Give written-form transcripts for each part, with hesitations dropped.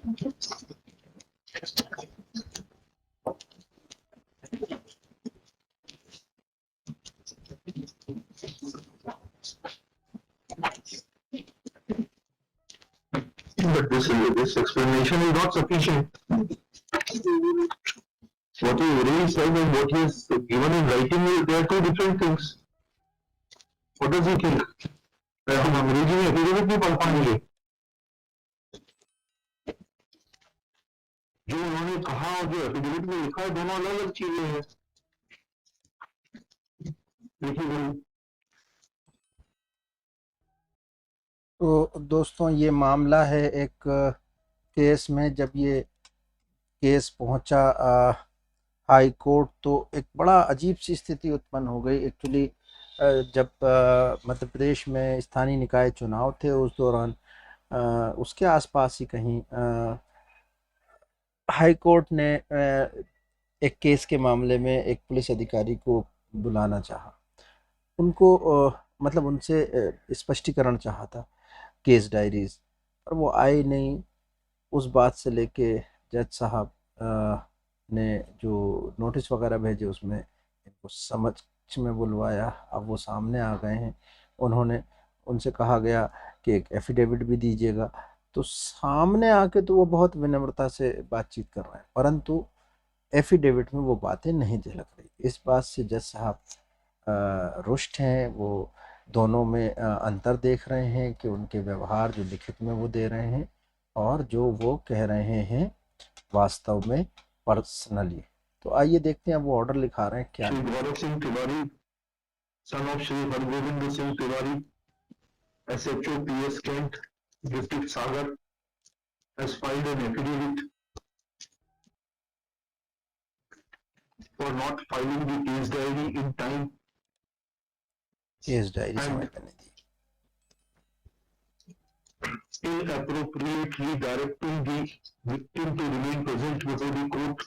But this explanation is not sufficient. What he really said and what he is given in writing, they are two different things. What does he think? हम अंग्रेजी में affidavit नहीं पढ़ पाएंगे. जो उन्होंने कहा और जो एफिडेविट में लिखा है दोनों अलग अलग चीजें हैं. देखिए तो दोस्तों ये मामला है एक केस में. जब ये केस पहुंचा हाई कोर्ट तो एक बड़ा अजीब सी स्थिति उत्पन्न हो गई. एक्चुअली जब मध्य प्रदेश में स्थानीय निकाय चुनाव थे उस दौरान उसके आसपास ही कहीं हाई कोर्ट ने एक केस के मामले में एक पुलिस अधिकारी को बुलाना चाहा. उनको मतलब उनसे स्पष्टीकरण चाहा था केस डायरीज, और वो आए नहीं. उस बात से लेके जज साहब ने जो नोटिस वगैरह भेजे उसमें इनको समझ में बुलवाया. अब वो सामने आ गए हैं. उनसे कहा गया कि एक एफिडेविट भी दीजिएगा. तो सामने आके तो वो बहुत विनम्रता से बातचीत कर रहे हैं, परंतु एफिडेविट में वो बातें नहीं झलक रही. इस बात से जज साहब रुष्ट हैं. वो दोनों में अंतर देख रहे हैं कि उनके व्यवहार जो लिखित में वो दे रहे हैं और जो वो कह रहे हैं वास्तव में पर्सनली. तो आइए देखते हैं वो ऑर्डर लिखा रहे हैं क्या. Shri Gaurav Singh Tiwari, son of Shri Hargovind Singh Tiwari, SHO PS Kent, District Sagar, has filed an affidavit for not filing the case diary in time. Case diary समय पे नहीं दी. Inappropriately directing the victim to remain present before the court,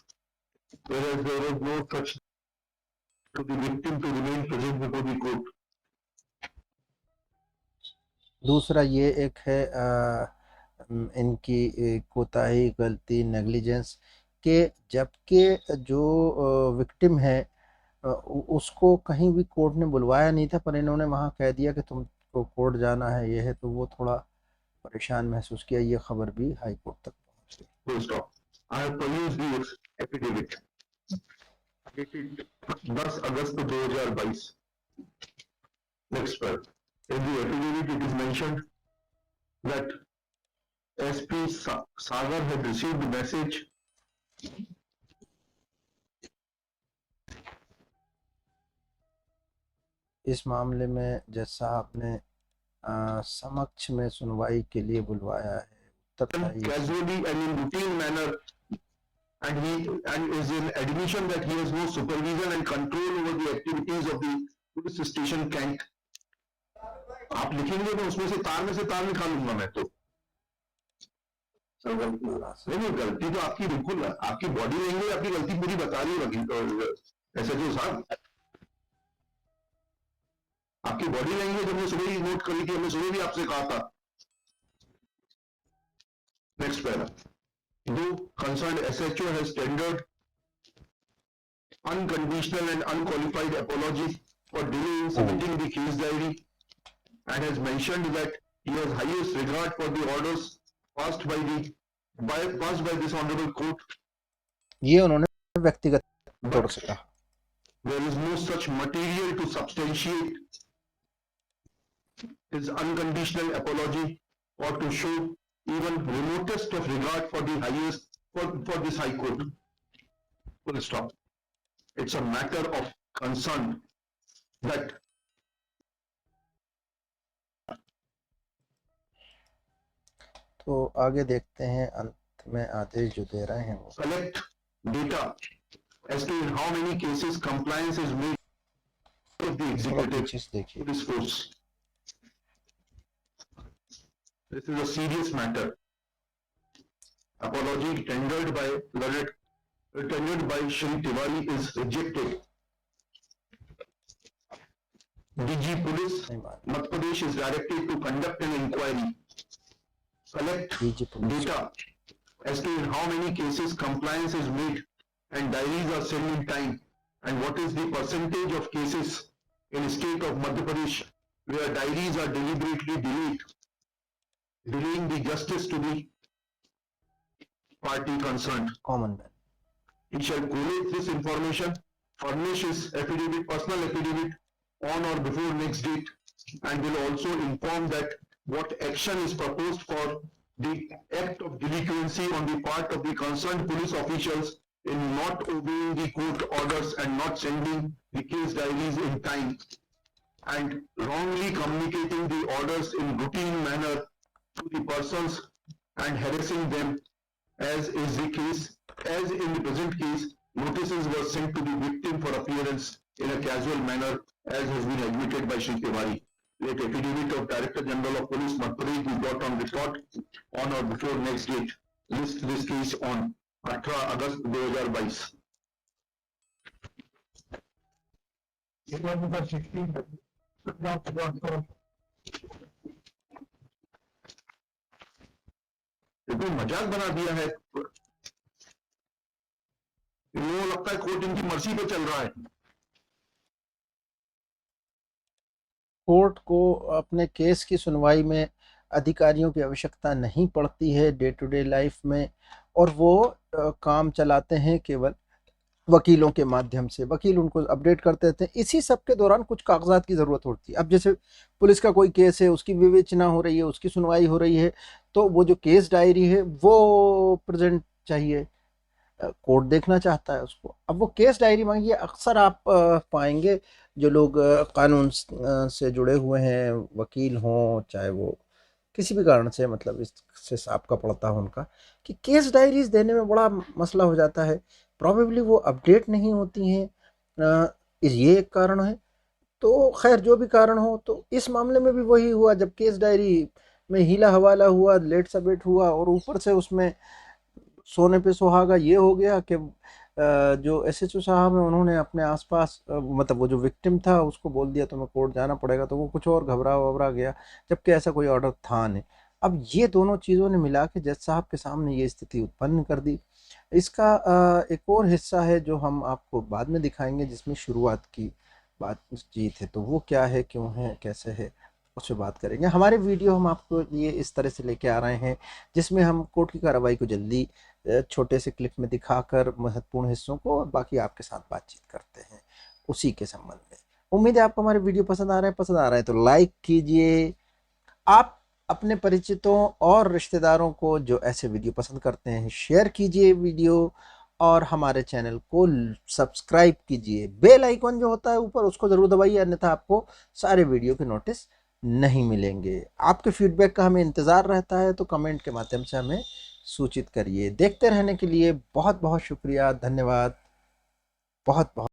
whereas there was no such to the victim to remain present before the court. दूसरा ये एक है इनकी कोताही, गलती, नेग्लिजेंस के, जबकि जो विक्टिम है उसको कहीं भी कोर्ट ने बुलवाया नहीं था, पर इन्होंने वहाँ कह दिया कि तुमको कोर्ट जाना है, ये है. तो वो थोड़ा परेशान महसूस किया. ये खबर भी हाई कोर्ट तक पहुँच गई. Full stop. I have perused the affidavit dated 10 August 2022. Next part. In the affidavit it is mentioned that SP Sagar had received the message इस मामले में जज साहब ने समक्ष में सुनवाई के लिए बुलवाया है. casually and in routine manner, and is in admission that he has no supervision and control over the activities of the police station Kent. आप लिखेंगे तो उसमें से तार निकालूंगा मैं. तो नहीं, गलती तो आपकी बिल्कुल, आपकी बॉडी लैंग्वेज आपकी गलती पूरी बता रही है. ऐसा जो साहब आपकी बॉडी लैंग्वेज हमने सुबह ही नोट करी थी, हमने सुबह भी आपसे कहा था. Next para. Do concerned SHO has tendered unconditional and unqualified apology for delay in submitting the case diary and has mentioned that he has highest regard for the orders passed by this honorable court. ये उन्होंने व्यक्तिगत तौर से कहा. There is no such material to substantiate his unconditional apology or to show even remotest of regard for the highest for this high court. Full stop. It's a matter of concern that तो आगे देखते हैं अंत में आदेश जो दे रहे हैं वो. collect data as to in how many cases compliance is made of the executive देखिए. police force. This is a serious matter. Apology tendered by Shri Tiwari is rejected. DG Police Madhya Pradesh is directed to conduct an inquiry, collect data as to in how many cases compliance is made and diaries are sent in time, and what is the percentage of cases in state of Madhya Pradesh where diaries are deliberately delayed, delaying the justice to the party concerned. Common man. He shall collate this information, furnish his affidavit, personal affidavit on or before next date, and will also inform that what action is proposed for the act of delinquency on the part of the concerned police officials in not obeying the court orders and not sending the case diaries in time, and wrongly communicating the orders in routine manner to the persons and harassing them, as is the case, as in the present case, notices were sent to the victim for appearance in a casual manner, as has been admitted by Shri Tiwari. Let affidavit of Director General of Police Madhya Pradesh be brought on record on or before next date. List this case on 18 अगस्त 2022। ये कोई मजाक बना दिया है। इन लोगों को लगता है कोर्ट इनकी मर्जी पे चल रहा है। कोर्ट को अपने केस की सुनवाई में अधिकारियों की आवश्यकता नहीं पड़ती है डे टू डे लाइफ में, और वो काम चलाते हैं केवल वकीलों के माध्यम से। वकील उनको अपडेट करते रहते हैं। इसी सब के दौरान कुछ कागजात की ज़रूरत होती है। अब जैसे पुलिस का कोई केस है, उसकी विवेचना हो रही है, उसकी सुनवाई हो रही है, तो वो जो केस डायरी है वो प्रेजेंट चाहिए, कोर्ट देखना चाहता है उसको। अब वो केस डायरी मांगिए, अक्सर आप पाएंगे जो लोग कानून से जुड़े हुए हैं, वकील हों चाहे वो किसी भी कारण से मतलब इससे साबका पड़ता हो उनका, कि केस डायरीज देने में बड़ा मसला हो जाता है। प्रॉबेबली वो अपडेट नहीं होती हैं, ये एक कारण है। तो खैर जो भी कारण हो, तो इस मामले में भी वही हुआ। जब केस डायरी में हीला हवाला हुआ, लेट सबेट हुआ, और ऊपर से उसमें सोने पे सुहागा ये हो गया कि जो एसएचओ साहब हैं उन्होंने अपने आसपास मतलब वो जो विक्टिम था उसको बोल दिया तुम्हें कोर्ट जाना पड़ेगा, तो वो कुछ और घबरा वबरा गया, जबकि ऐसा कोई ऑर्डर था नहीं। अब ये दोनों चीज़ों ने मिला के जज साहब के सामने ये स्थिति उत्पन्न कर दी। इसका एक और हिस्सा है जो हम आपको बाद में दिखाएंगे, जिसमें शुरुआत की बातचीत है, तो वो क्या है, क्यों है, कैसे है, उस पर बात करेंगे। हमारे वीडियो हम आपको ये इस तरह से लेके आ रहे हैं जिसमें हम कोर्ट की कार्रवाई को जल्दी छोटे से क्लिप में दिखाकर महत्वपूर्ण हिस्सों को और बाकी आपके साथ बातचीत करते हैं उसी के संबंध में। उम्मीद है आपको हमारे वीडियो पसंद आ रहे हैं तो लाइक कीजिए। आप अपने परिचितों और रिश्तेदारों को जो ऐसे वीडियो पसंद करते हैं शेयर कीजिए वीडियो, और हमारे चैनल को सब्सक्राइब कीजिए। बेल आइकन जो होता है ऊपर उसको ज़रूर दबाइए, अन्यथा आपको सारे वीडियो के नोटिस नहीं मिलेंगे। आपके फीडबैक का हमें इंतज़ार रहता है, तो कमेंट के माध्यम से हमें सूचित करिए। देखते रहने के लिए बहुत बहुत शुक्रिया, धन्यवाद, बहुत बहुत।